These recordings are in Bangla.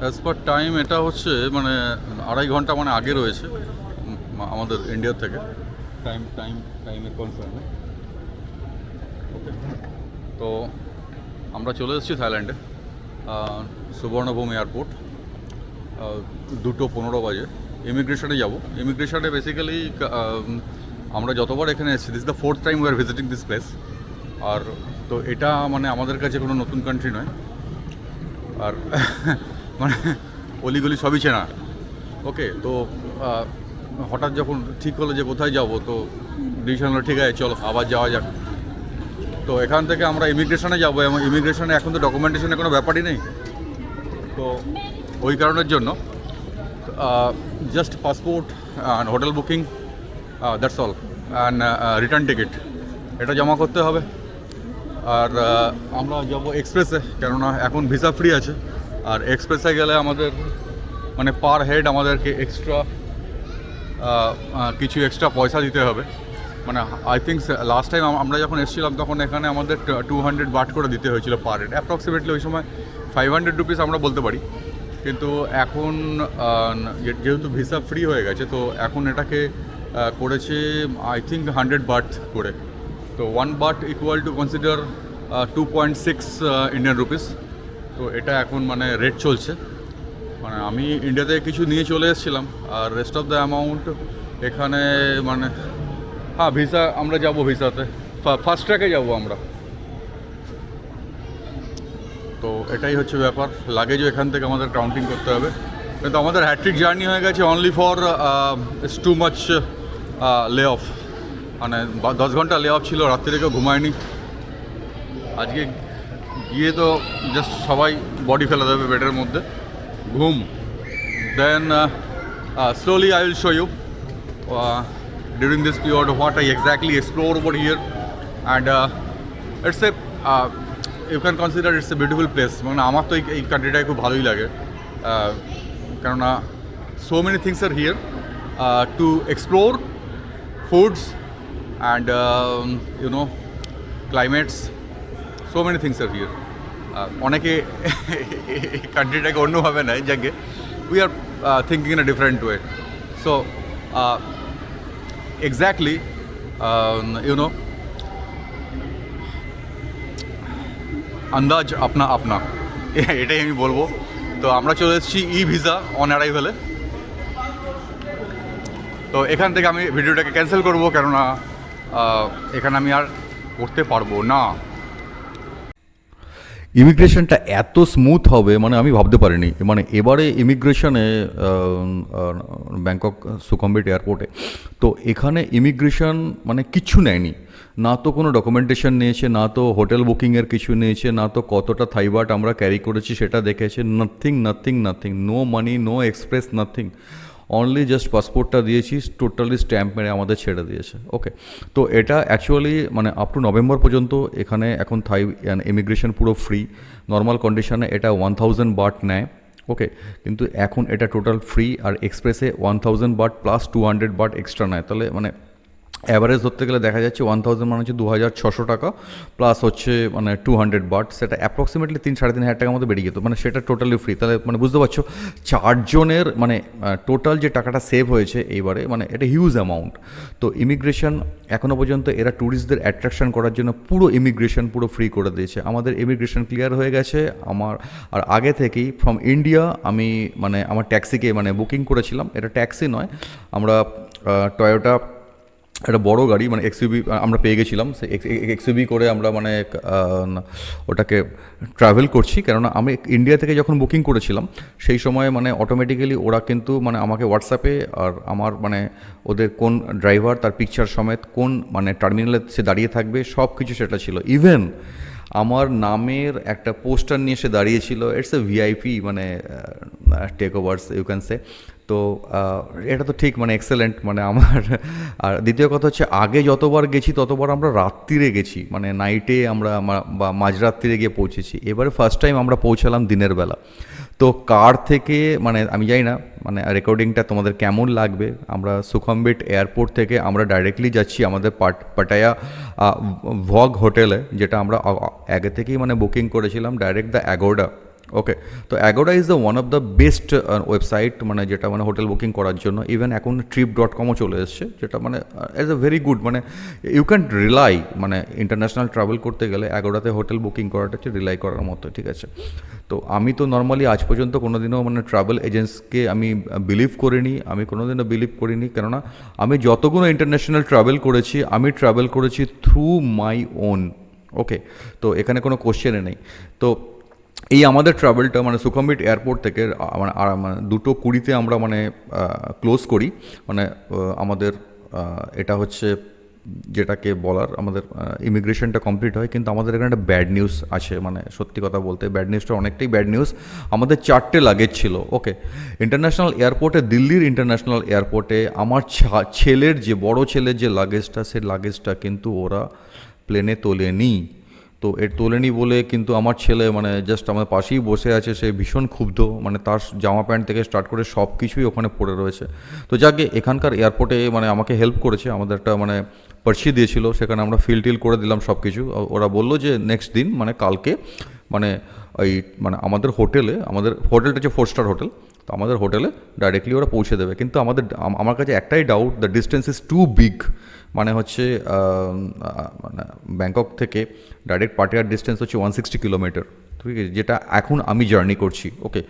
অ্যাজ পার টাইম এটা হচ্ছে মানে 2.5 ঘন্টা মানে আগে রয়েছে আমাদের ইন্ডিয়া থেকে টাইমের কনসার্নে। ওকে, তো আমরা চলে এসেছি থাইল্যান্ডে, সুবর্ণভূমি এয়ারপোর্ট। 2:15 বাজে ইমিগ্রেশনে যাব। ইমিগ্রেশনে বেসিক্যালি আমরা যতবার এখানে এসেছি, this the 4th time we are visiting this place. আর তো এটা মানে আমাদের কাছে কোনো নতুন কান্ট্রি নয়, আর মানে অলিগলি সবই চেনা। ওকে, তো হঠাৎ যখন ঠিক হলো যে কোথায় যাব, তো ডিসিশন হলো ঠিক আছে চলো আবার যাওয়া যাক। তো এখান থেকে আমরা ইমিগ্রেশনে যাবো, এবং ইমিগ্রেশনে এখন তো ডকুমেন্টেশনের কোনো ব্যাপারই নেই, তো ওই কারণের জন্য just passport and hotel booking, that's all, and return ticket এটা জমা করতে হবে। আর আমরা যাবো এক্সপ্রেসে, কেননা এখন ভিসা ফ্রি আছে। আর এক্সপ্রেসে গেলে আমাদের মানে পার হেড আমাদেরকে এক্সট্রা কিছু এক্সট্রা পয়সা দিতে হবে। মানে আই থিঙ্ক লাস্ট টাইম আমরা যখন এসেছিলাম তখন এখানে আমাদের 200 বাট করে দিতে হয়েছিল পার হেড, অ্যাপ্রক্সিমেটলি ওই সময় 500 রুপিস আমরা বলতে পারি। কিন্তু এখন যেহেতু ভিসা ফ্রি হয়ে গেছে, তো এখন এটাকে করেছে আই থিঙ্ক 100 বাট করে। তো 1 but equal to consider 2.6 Indian rupees. তো এটা এখন মানে রেট চলছে। মানে আমি ইন্ডিয়া থেকে কিছু নিয়ে চলে এসেছিলাম, আর রেস্ট অফ দ্য অ্যামাউন্ট এখানে মানে হ্যাঁ ভিসা আমরা যাব, ভিসাতে ফার্স্ট ট্র্যাকে যাব আমরা। তো এটাই হচ্ছে ব্যাপার, লাগেজও এখান থেকে আমাদের কাউন্টিং করতে হবে। কিন্তু আমাদের হ্যাট্রিক জার্নি হয়ে গেছে only for its too much লে অফ। মানে 10 ঘন্টা লে অফ ছিল, রাত্রি থেকেও ঘুমায়নি। আজকে গিয়ে তো জাস্ট সবাই বডি ফেলে দেবে বেডের মধ্যে, ঘুম। দেন slowly I will show you during this period what I exactly explore over here, and it's a you can consider it's a beautiful place. মানে আমার তো এই কান্ট্রিটাই খুব ভালোই লাগে, কেননা so many things are here to explore, foods and you know climates, so many things are here. অনেকে এই কান্ট্রিটাকে অন্যভাবে নেয়, যাকে we are thinking in a different way. So exactly you know আন্দাজ আপনা আপনা, এটাই আমি বলবো। তো আমরা চলে এসেছি ই ভিসা অন অ্যারাইভেলে। তো এখান থেকে আমি ভিডিওটাকে ক্যান্সেল করবো, কেননা এখানে আমি আর করতে পারবো না। ইমিগ্রেশনটা এত স্মুথ হবে মানে আমি ভাবতে পারিনি। মানে এবারে ইমিগ্রেশনে ব্যাংকক সুখামভিট এয়ারপোর্টে, তো এখানে ইমিগ্রেশন মানে কিচ্ছু নেয়নি, না তো কোনো ডকুমেন্টেশন নিয়েছে, না তো হোটেল বুকিংয়ের কিছু নিয়েছে, না তো কতটা থাইবাট আমরা ক্যারি করেছি সেটা দেখেছে। Nothing nothing nothing, no money, no express, nothing. Only just পাসপোর্টটা দিয়েছি, টোটালি স্ট্যাম্প মেরে আমাদের ছেড়ে দিয়েছে। ওকে, তো এটা অ্যাকচুয়ালি মানে আপ টু নভেম্বর পর্যন্ত এখানে এখন থাই ইমিগ্রেশন পুরো ফ্রি। নর্মাল কন্ডিশনে এটা 1000 বাট নেয়। ওকে, কিন্তু এখন এটা টোটাল ফ্রি, আর এক্সপ্রেসে 1000 বাট প্লাস 200 বাট এক্সট্রা নেয়। তাহলে মানে অ্যাভারেজ ধরতে গেলে দেখা যাচ্ছে 1000 মানে হচ্ছে 2600 টাকা, প্লাস হচ্ছে মানে 200 বাট, সেটা অ্যাপ্রক্সিমেটলি 3-3,500 টাকার মতো বেরিয়ে যেত। মানে সেটা টোটালি ফ্রি। তাহলে মানে বুঝতে পারছো চারজনের মানে টোটাল যে টাকাটা সেভ হয়েছে এইবারে, মানে এটা হিউজ অ্যামাউন্ট। তো ইমিগ্রেশন এখনও পর্যন্ত এরা ট্যুরিস্টদের অ্যাট্রাকশন করার জন্য পুরো ইমিগ্রেশন পুরো ফ্রি করে দিয়েছে। আমাদের ইমিগ্রেশন ক্লিয়ার হয়ে গেছে আমার। আর আগে থেকেই ফ্রম ইন্ডিয়া আমি মানে আমার ট্যাক্সিকে মানে বুকিং করেছিলাম। এটা ট্যাক্সি নয়, আমরা টয়োটা একটা বড় গাড়ি মানে এক্সইউভি আমরা পেয়ে গেছিলাম। সেই এক্সইউভি করে আমরা মানে ওটাকে ট্রাভেল করছি। কেননা আমি ইন্ডিয়া থেকে যখন বুকিং করেছিলাম সেই সময় মানে অটোমেটিক্যালি ওরা কিন্তু মানে আমাকে হোয়াটসঅ্যাপে আর আমার মানে ওদের কোন ড্রাইভার তার পিকচার সমেত কোন মানে টার্মিনালে সে দাঁড়িয়ে থাকবে সব কিছু সেটা ছিল। ইভেন আমার নামের একটা পোস্টার নিয়ে এসে দাঁড়িয়েছিল। ইটস এ ভিআইপি মানে take overs you can say. তো এটা তো ঠিক মানে এক্সেলেন্ট মানে আমার। আর দ্বিতীয় কথা হচ্ছে আগে যতবার গেছি ততবার আমরা রাত্রিরে গেছি, মানে নাইটে আমরা বা মাঝরাত্রিরে গিয়ে পৌঁছেছি। এবারে ফার্স্ট টাইম আমরা পৌঁছালাম দিনের বেলা। তো কার থেকে মানে আমি জানি না মানে রেকর্ডিংটা তোমাদের কেমন লাগবে। আমরা সুখামভিট এয়ারপোর্ট থেকে আমরা ডাইরেক্টলি যাচ্ছি আমাদের পাটায়া ভগ হোটেলে, যেটা আমরা আগে থেকেই মানে বুকিং করেছিলাম ডাইরেক্ট দ্য অ্যাগোডা। ওকে, তো Agoda is the one of the best website, মানে যেটা মানে হোটেল বুকিং করার জন্য। ইভেন এখন trip.com-ও চলে এসছে, যেটা মানে অ্যাজ এ ভেরি গুড, মানে ইউ ক্যান রিলাই, মানে ইন্টারন্যাশনাল ট্রাভেল করতে গেলে অ্যাগোডাতে হোটেল বুকিং করাটা হচ্ছে রিলাই করার মতো, ঠিক আছে। তো আমি তো নর্মালি আজ পর্যন্ত কোনো দিনও মানে ট্রাভেল এজেন্টসকে আমি বিলিভ করিনি, আমি কোনো দিনও বিলিভ করিনি, কেননা আমি যতগুলো ইন্টারন্যাশনাল ট্রাভেল করেছি আমি ট্রাভেল করেছি থ্রু মাই ওন। ওকে, তো এখানে কোনো কোশ্চেনে নেই। তো এই আমাদের ট্রাভেলটা মানে সুখামবিট এয়ারপোর্ট থেকে মানে 2:20 আমরা মানে ক্লোজ করি, মানে আমাদের এটা হচ্ছে যেটাকে বলার আমাদের ইমিগ্রেশনটা কমপ্লিট হয়। কিন্তু আমাদের এখানে একটা ব্যাড নিউজ আছে, মানে সত্যি কথা বলতে ব্যাড নিউজটা অনেকটাই ব্যাড নিউজ। আমাদের 4টে লাগেজ ছিল। ওকে, ইন্টারন্যাশনাল এয়ারপোর্টে, দিল্লির ইন্টারন্যাশনাল এয়ারপোর্টে আমার ছেলের যে বড় ছেলের যে লাগেজটা, সেই লাগেজটা কিন্তু ওরা প্লেনে তোলেনি। তো এর তোলেনি বলে কিন্তু আমার ছেলে মানে জাস্ট আমার পাশেই বসে আছে, সে ভীষণ ক্ষুব্ধ, মানে তার জামা প্যান্ট থেকে স্টার্ট করে সব কিছুই ওখানে পড়ে রয়েছে। তো যাকে এখানকার এয়ারপোর্টে মানে আমাকে হেল্প করেছে, আমাদের একটা মানে পার্সি দিয়েছিল, সেখানে আমরা ফিল করে দিলাম সব কিছু। ওরা বললো যে নেক্সট দিন মানে কালকে মানে ওই মানে আমাদের হোটেলটা হচ্ছে 4 স্টার হোটেল, তো আমাদের হোটেলে ডাইরেক্টলি ওরা পৌঁছে দেবে। কিন্তু আমার কাছে একটাই doubt, the distance is too big, মানে হচ্ছে মানে ব্যাংকক থেকে ডাইরেক্ট পাটিয়ার ডিস্টেন্স হচ্ছে 160 কিলোমিটার, ঠিক আছে, যেটা এখন আমি জার্নি করছি। ওকে,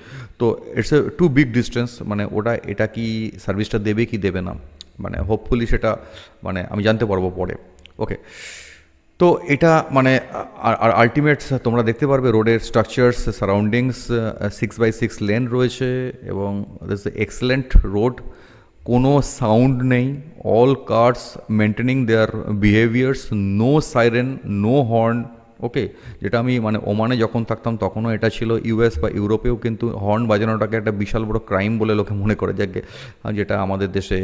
তো it's a too big distance, মানে এটা কি সার্ভিসটা দেবে কি দেবে না, মানে হোপফুলি সেটা মানে আমি জানতে পারবো পরে। ওকে, তো এটা মানে আর আলটিমেট তোমরা দেখতে পারবে রোডের স্ট্রাকচার্স, সারাউন্ডিংস, 6x6 লেন রয়েছে এবং দিস এক্সেলেন্ট রোড, কোনো সাউন্ড নেই, all cars maintaining their behaviours, no siren, no horn. Okay, যেটা আমি মানে ওমানে যখন থাকতাম তখনও এটা ছিল, ইউএস বা ইউরোপেও কিন্তু হর্ন বাজানোটাকে একটা বিশাল বড় ক্রাইম বলে লোকে মনে করে, যেটা আমাদের দেশে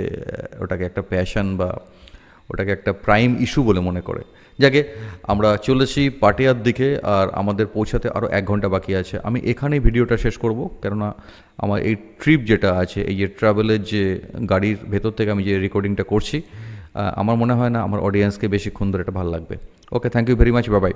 ওটাকে একটা প্যাশন বা ওটাকে একটা প্রাইম ইস্যু বলে মনে করে। যাকে আমরা চলেছি পাটিয়ার দিকে, আর আমাদের পৌঁছাতে আরও 1 ঘন্টা বাকি আছে। আমি এখানেই ভিডিওটা শেষ করব, কেননা আমার এই ট্রিপ যেটা আছে, এই যে ট্রাভেলের যে গাড়ির ভেতর থেকে আমি যে রেকর্ডিংটা করছি, আমার মনে হয় না আমার অডিয়েন্সকে বেশিক্ষণ ধরে এটা ভালো লাগবে। Okay, thank you very much, bye by.